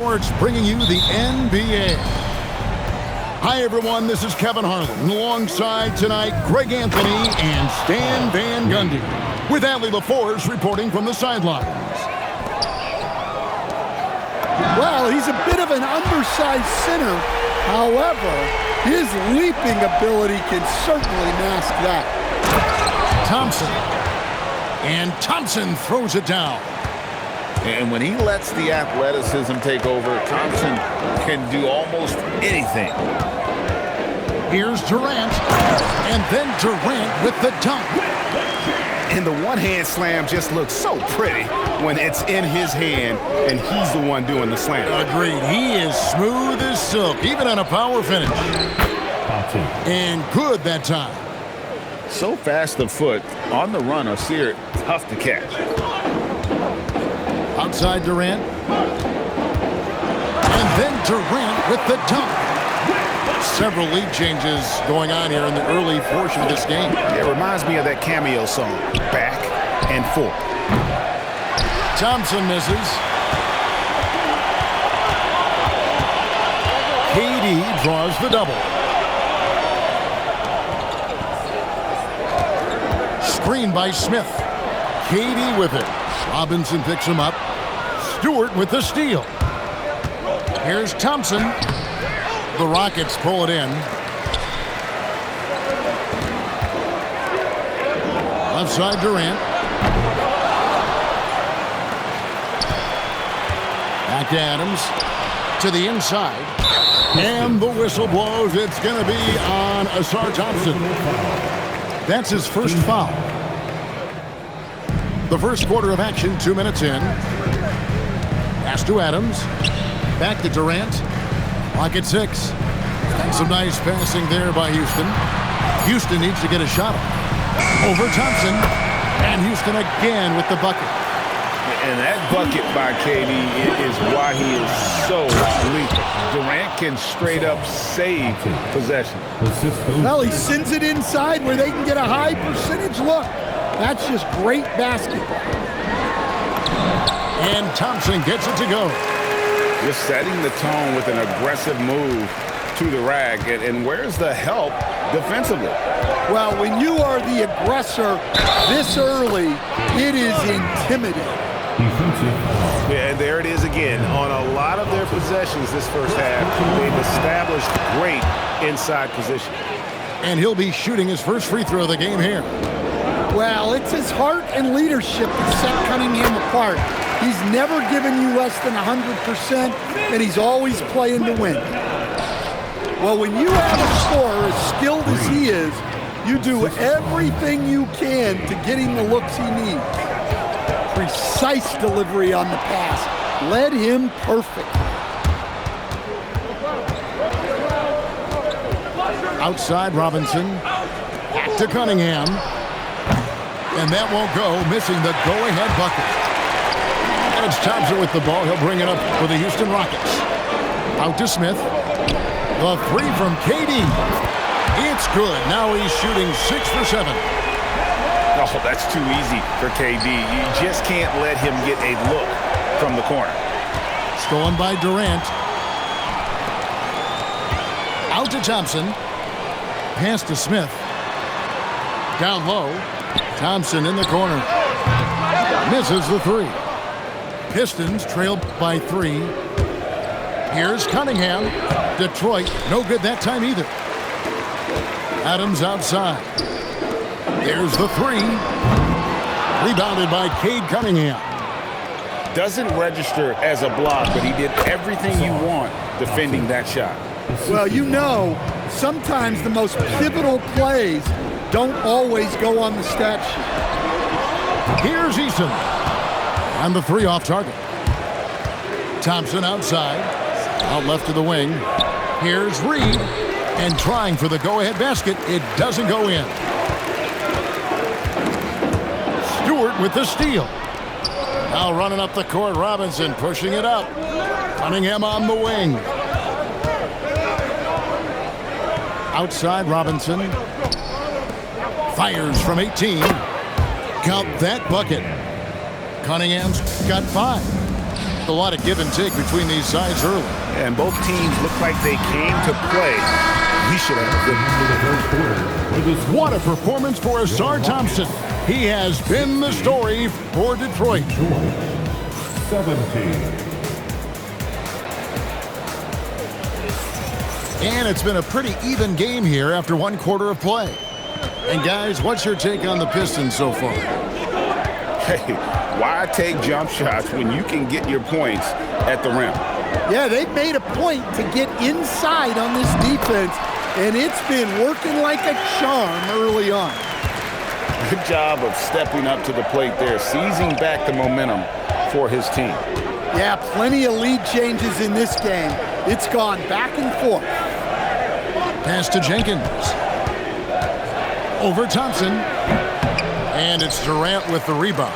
Sports bringing you the NBA. Hi, everyone. This is Kevin Harlan. Alongside tonight, Greg Anthony and Stan Van Gundy, with Allie LaForce reporting from the sidelines. Well, he's a bit of an undersized center. However, his leaping ability can certainly mask that. Thompson. And Thompson throws it down. And when he lets the athleticism take over, Thompson can do almost anything. Here's Durant. And then Durant with the dunk. And the one-hand slam just looks so pretty when it's in his hand and he's the one doing the slam. Agreed. He is smooth as silk, even on a power finish. And good that time. So fast of foot, on the run, Osir, tough to catch. Outside Durant. And then Durant with the dunk. Several lead changes going on here in the early portion of this game. It reminds me of that cameo song, Back and Forth. Thompson misses. KD draws the double. Screen by Smith. KD with it. Robinson picks him up. Stewart with the steal. Here's Thompson. The Rockets pull it in. Left side Durant. Back to Adams. To the inside. And the whistle blows. It's going to be on Ausar Thompson. That's his first foul. The first quarter of action, 2 minutes in. Pass to Adams. Back to Durant. Clock at 6. And some nice passing there by Houston. Houston needs to get a shot over Thompson. And Houston again with the bucket. And that bucket by KD is why he is so lethal. Durant can straight up save possession. Well, he sends it inside where they can get a high percentage look. That's just great basketball. And Thompson gets it to go. Just setting the tone with an aggressive move to the rack. And where's the help defensively? Well, when you are the aggressor this early, it is intimidating. Yeah, and there it is again. On a lot of their possessions this first half, they've established great inside position. And he'll be shooting his first free throw of the game here. Well, it's his heart and leadership that set Cunningham apart. He's never given you less than 100%, and he's always playing to win. Well, when you have a scorer as skilled as he is, you do everything you can to get him the looks he needs. Precise delivery on the pass led him perfect. Outside Robinson. Back to Cunningham. And that won't go, missing the go-ahead bucket. And it's Thompson with the ball. He'll bring it up for the Houston Rockets. Out to Smith. The three from KD. It's good. Now he's shooting 6 for 7. Oh, that's too easy for KD. You just can't let him get a look from the corner. Stolen by Durant. Out to Thompson. Pass to Smith. Down low. Thompson in the corner. Misses the three. Pistons trailed by 3. Here's Cunningham. Detroit, no good that time either. Adams outside. There's the 3. Rebounded by Cade Cunningham. Doesn't register as a block, but he did everything you want defending that shot. Well, you know, sometimes the most pivotal plays don't always go on the stat sheet. Here's Eason. And the 3 off target. Thompson outside. Out left to the wing. Here's Reed. And trying for the go-ahead basket. It doesn't go in. Stewart with the steal. Now running up the court, Robinson pushing it up. Cunningham on the wing. Outside Robinson. Fires from 18. Count that bucket. Cunningham's got 5. A lot of give and take between these sides early. And both teams look like they came to play. We should have a good. What a performance for Ausar Thompson. He has been the story for Detroit. 17. And it's been a pretty even game here after 1 quarter of play. And guys, what's your take on the Pistons so far? Hey, why take jump shots when you can get your points at the rim? Yeah, they've made a point to get inside on this defense, and it's been working like a charm early on. Good job of stepping up to the plate there, seizing back the momentum for his team. Yeah, plenty of lead changes in this game. It's gone back and forth. Pass to Jenkins. Over Thompson. And it's Durant with the rebound.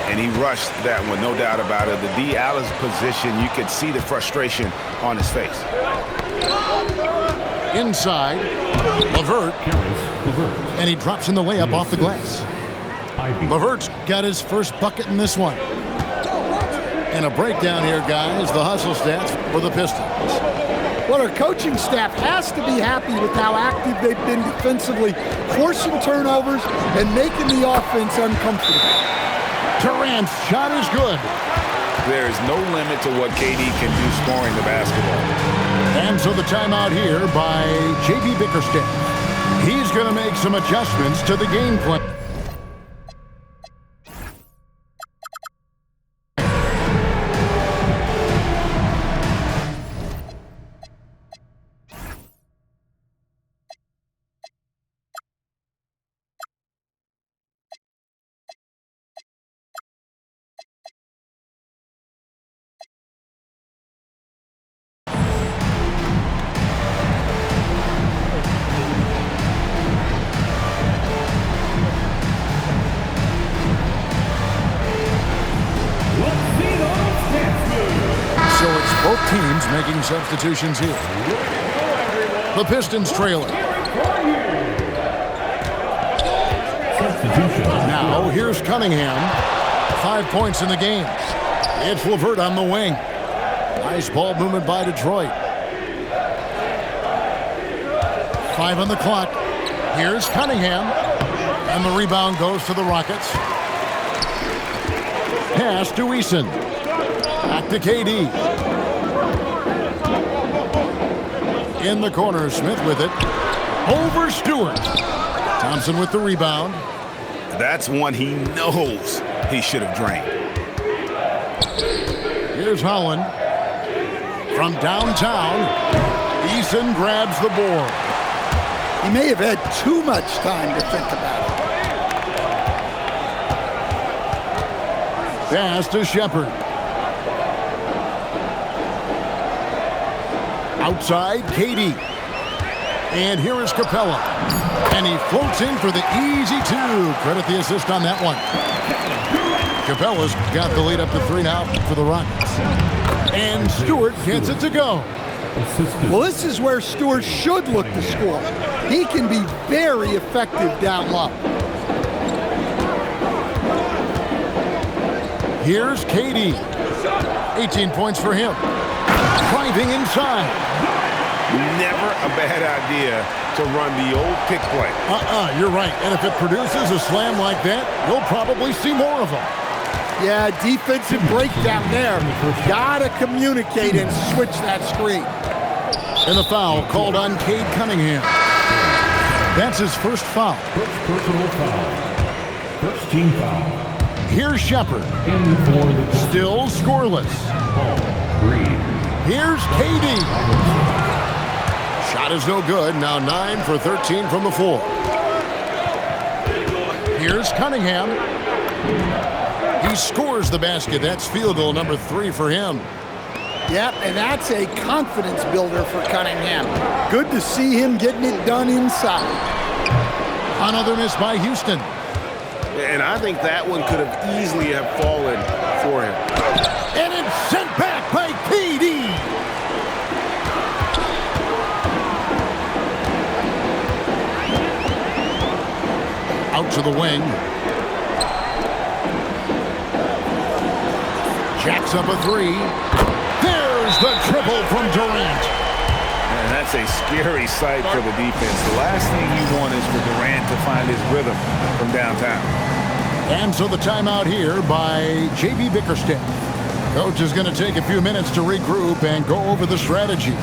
And he rushed that one, no doubt about it. The D. Allen's position, you could see the frustration on his face. Inside, LeVert. And he drops in the layup off the glass. LeVert's got his first bucket in this one. And a breakdown here, guys. The hustle stats for the Pistons. Well, our coaching staff has to be happy with how active they've been defensively, forcing turnovers and making the offense uncomfortable. Durant's shot is good. There is no limit to what KD can do scoring the basketball. And so the timeout here by J.B. Bickerstaff. He's going to make some adjustments to the game plan. Both teams making substitutions here. The Pistons trailing. Now here's Cunningham. 5 points in the game. It's LeVert on the wing. Nice ball movement by Detroit. 5 on the clock. Here's Cunningham. And the rebound goes to the Rockets. Pass to Eason. Back to KD. In the corner, Smith with it. Over Stewart. Thompson with the rebound. That's one he knows he should have drained. Here's Holland. From downtown, Eason grabs the board. He may have had too much time to think about it. Pass to Shepard. Outside, KD. And here is Capella. And he floats in for the easy 2. Credit the assist on that one. Capella's got the lead up to 3 now for the Rockets. And Stewart gets it to go. Well, this is where Stewart should look to score. He can be very effective down low. Here's KD. 18 points for him. Driving inside. Never a bad idea to run the old pick play. You're right. And if it produces a slam like that, you'll probably see more of them. Yeah, defensive breakdown there. Gotta communicate and switch that screen. And the foul called on Cade Cunningham. That's his first foul. First personal foul. First team foul. Here's Shepard. Still scoreless. Here's KD. Shot is no good. Now 9 for 13 from the floor. Here's Cunningham. He scores the basket. That's field goal number 3 for him. Yep, and that's a confidence builder for Cunningham. Good to see him getting it done inside. Another miss by Houston. And I think that one could have easily have fallen for him. And it's sent back by KD. Out to the wing. Jacks up a three. There's the triple from Durant. And that's a scary sight for the defense. The last thing you want is for Durant to find his rhythm from downtown. And so the timeout here by J.B. Bickerstaff. Coach is going to take a few minutes to regroup and go over the strategy.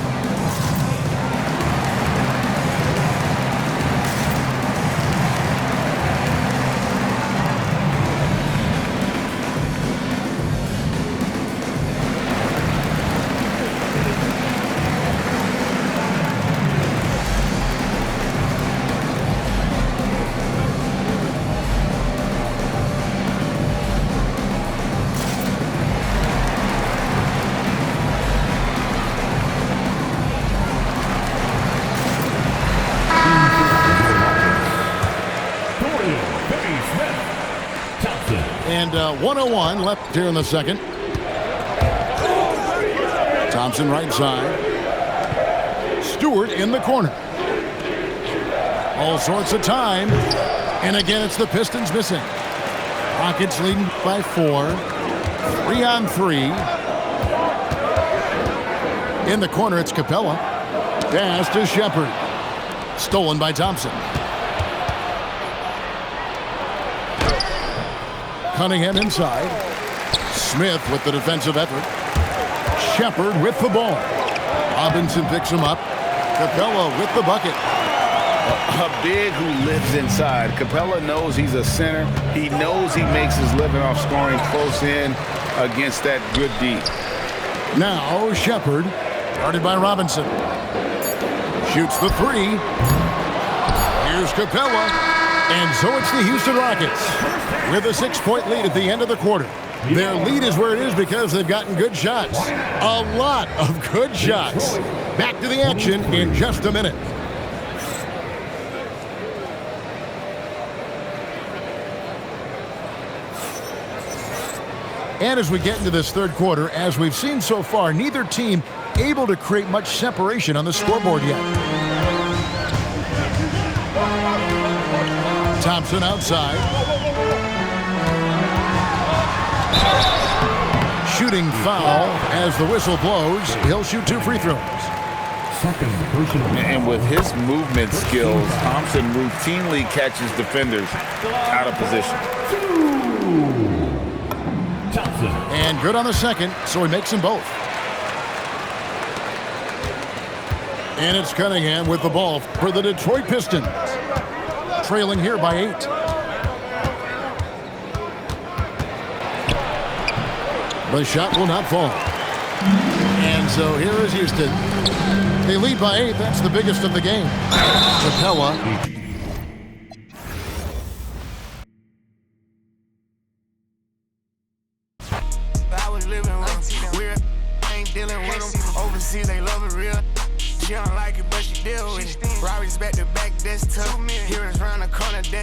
And 1:01 left here in the second. Thompson right side. Stewart in the corner. All sorts of time. And again, it's the Pistons missing. Rockets leading by 4. 3-on-3. In the corner, it's Capella. Pass to Shepherd. Stolen by Thompson. Cunningham inside. Smith with the defensive effort. Shepherd with the ball. Robinson picks him up. Capella with the bucket. A big who lives inside. Capella knows he's a center. He knows he makes his living off scoring close in against that good D. Now Shepherd, guarded by Robinson. Shoots the three. Here's Capella. And so it's the Houston Rockets with a 6-point lead at the end of the quarter. Their lead is where it is because they've gotten good shots. A lot of good shots. Back to the action in just a minute. And as we get into this third quarter, as we've seen so far, neither team able to create much separation on the scoreboard yet. Thompson outside. Shooting foul as the whistle blows. He'll shoot 2 free throws. And with his movement skills, Thompson routinely catches defenders out of position. And good on the second, so he makes them both. And it's Cunningham with the ball for the Detroit Pistons. Trailing here by 8. The shot will not fall. And so here is Houston. They lead by 8. That's the biggest of the game. Capella. I was living rough. Weird. Ain't dealing with them. Overseas, they love it real. She don't like it, but she deal with it. Robbie's back to back, that's tough. Here is round the corner,